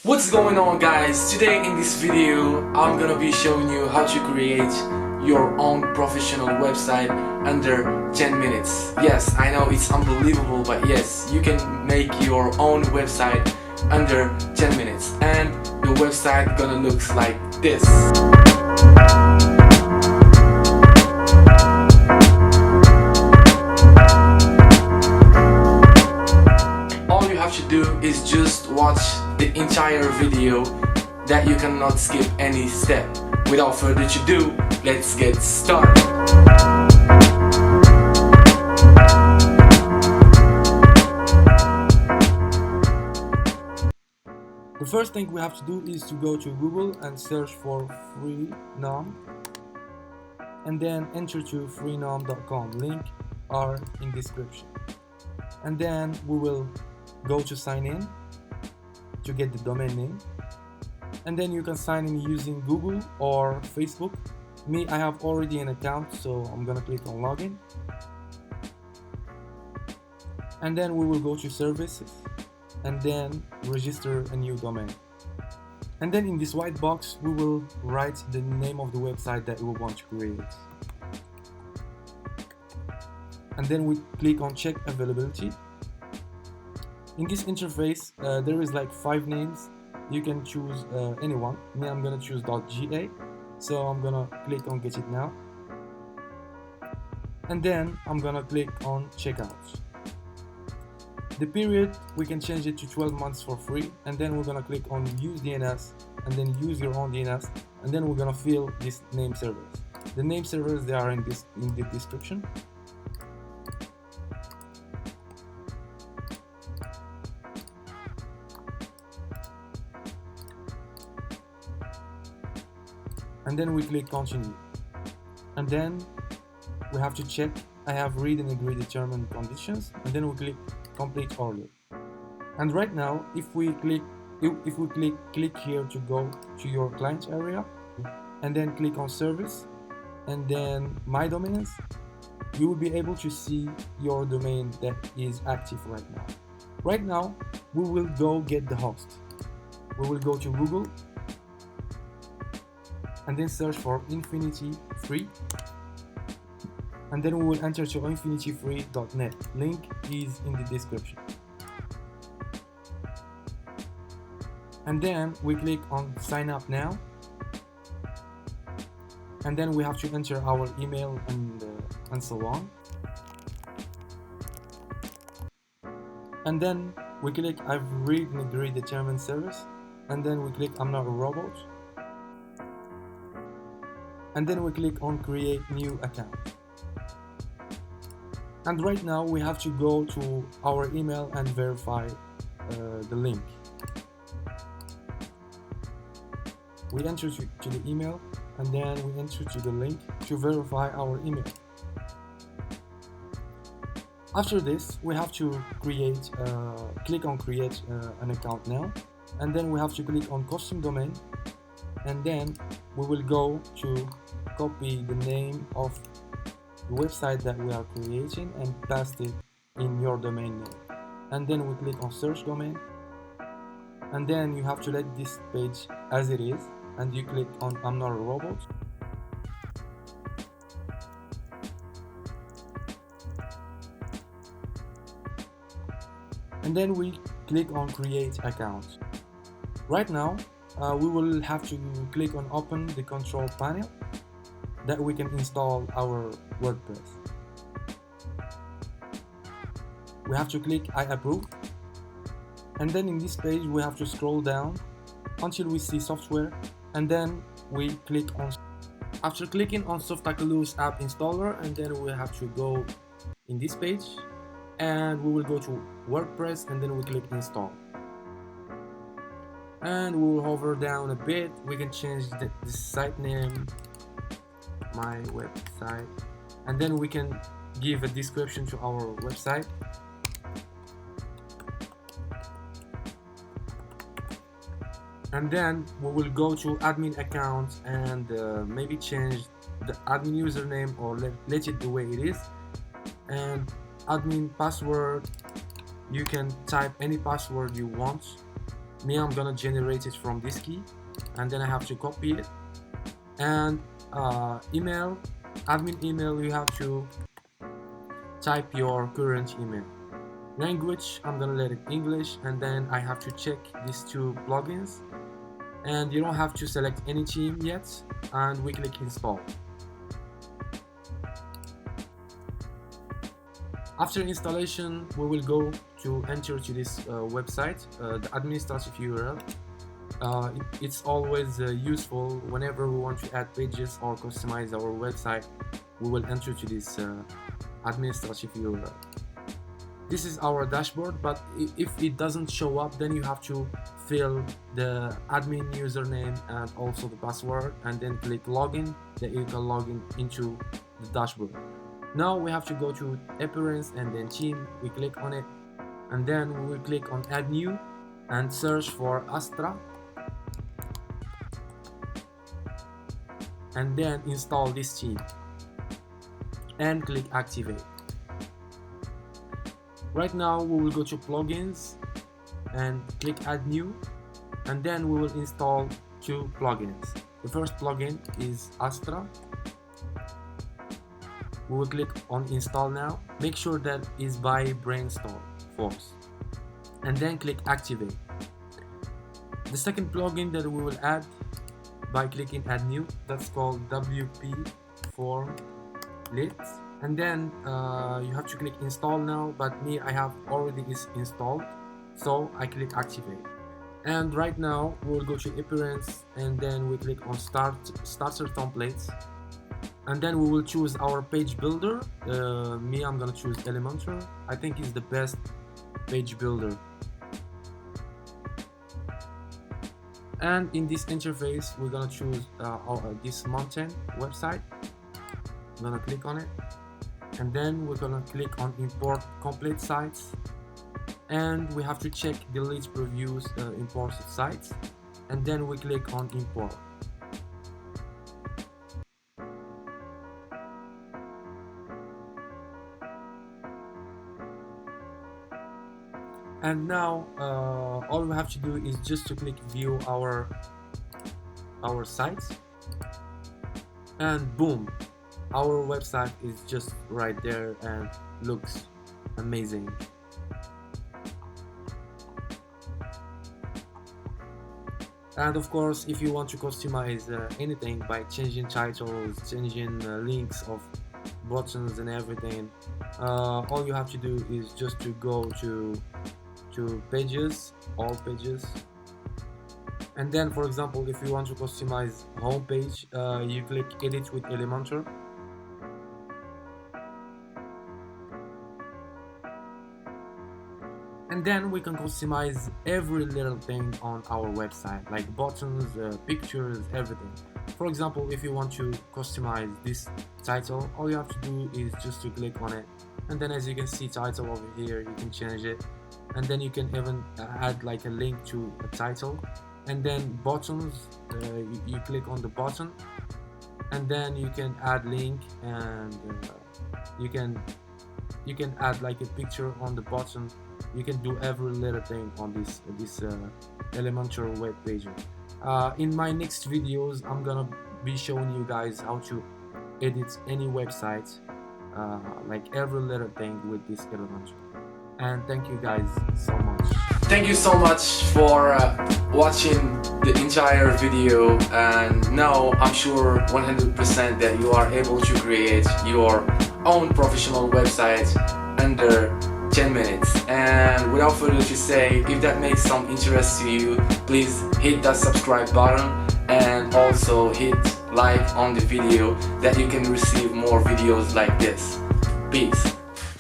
What's going on, guys? Today in this video I'm gonna be showing you how to create your own professional website under 10 minutes. Yes, I know it's unbelievable, but yes, you can make your own website under 10 minutes and your website gonna look like this. All you have to do is just watch the entire video, that you cannot skip any step. Without further ado, let's get started. The first thing we have to do is to go to Google and search for free nom, and then enter to freenom.com. Link are in description. And then we will go to sign in to get the domain name, and then you can sign in using Google or Facebook. Me, I have already an account, so I'm gonna click on login, and then we will go to services and then register a new domain. And then in this white box we will write the name of the website that we want to create, and then we click on check availability. In this interface, there is like 5 names. You can choose anyone. Me, I'm gonna choose .ga, so I'm gonna click on get it now, and then I'm gonna click on checkout. The period, we can change it to 12 months for free, and then we're gonna click on use DNS, and then use your own DNS, and then we're gonna fill these name servers. The name servers, they are in the description. And then we click continue, and then we have to check I have read and agree determined conditions, and then we click complete order. And right now, if we click here to go to your client area, and then click on service and then my domains, you will be able to see your domain that is active right now. Right now we will go get the host. We will go to Google and then search for InifinityFree, and then we will enter to infinityfree.net. Link is in the description. And then we click on sign up now, and then we have to enter our email and so on. And then we click I've read and agreed determined service, and then we click I'm not a robot, and then we click on create new account. And right now we have to go to our email and verify the link. We enter to the email, and then we enter to the link to verify our email. After this, we have to click on create an account now, and then we have to click on custom domain, and then we will go to copy the name of the website that we are creating and paste it in your domain name. And then we click on search domain, and then you have to let this page as it is, and you click on I'm not a robot. And then we click on create account. Right now we will have to click on open the control panel that we can install our WordPress. We have to click I approve, and then in this page we have to scroll down until we see software, and then we click on. After clicking on Softaculous app installer, and then we have to go in this page, and we will go to WordPress, and then we click install, and we will hover down a bit. We can change the site name, my website, and then we can give a description to our website. And then we will go to admin account and maybe change the admin username, or let it the way it is. And admin password, you can type any password you want. I'm gonna generate it from this key, and then I have to copy it. And email, admin email, you have to type your current email. Language, I'm gonna let it English, and then I have to check these two plugins, and you don't have to select any theme yet, and we click install. After installation, we will go to enter to this website, the administrative URL. It's always useful whenever we want to add pages or customize our website. We will enter to this administrative URL. This is our dashboard, but if it doesn't show up, then you have to fill the admin username and also the password, and then click login, that you can log in into the dashboard. Now we have to go to appearance and then theme. We click on it, and then we will click on add new and search for Astra, and then install this theme and click activate. Right now we will go to plugins and click add new, and then we will install two plugins. The first plugin is Astra. We will click on install now. Make sure that is by Brainstorm Force, and then click activate. The second plugin that we will add by clicking add new, that's called WP Form Lit, and then you have to click install now, but I have already is installed, so I click activate. And right now we will go to appearance, and then we click on starter templates, and then we will choose our page builder. I'm gonna choose Elementor. I think it's the best page builder. And in this interface, we're gonna choose this mountain website. I'm gonna click on it, and then we're gonna click on import complete sites, and we have to check delete previous imported sites, and then we click on import. And now all we have to do is just to click view our sites, and boom, our website is just right there and looks amazing. And of course, if you want to customize anything by changing titles, changing links of buttons and everything, all you have to do is just to go to pages, all pages, and then, for example, if you want to customize homepage, you click edit with Elementor, and then we can customize every little thing on our website, like buttons, pictures, everything. For example, if you want to customize this title, all you have to do is just to click on it, and then as you can see, title over here, you can change it, and then you can even add like a link to a title. And then buttons, you click on the button, and then you can add link, and you can add like a picture on the button. You can do every little thing on this Elementor web page. In my next videos, I'm gonna be showing you guys how to edit any website, like every little thing with this Elementor. And thank you guys so much. Thank you so much for watching the entire video, and now I'm sure 100% that you are able to create your own professional website under 10 minutes. And without further to say, if that makes some interest to you, please hit that subscribe button and also hit like on the video, that you can receive more videos like this. Peace.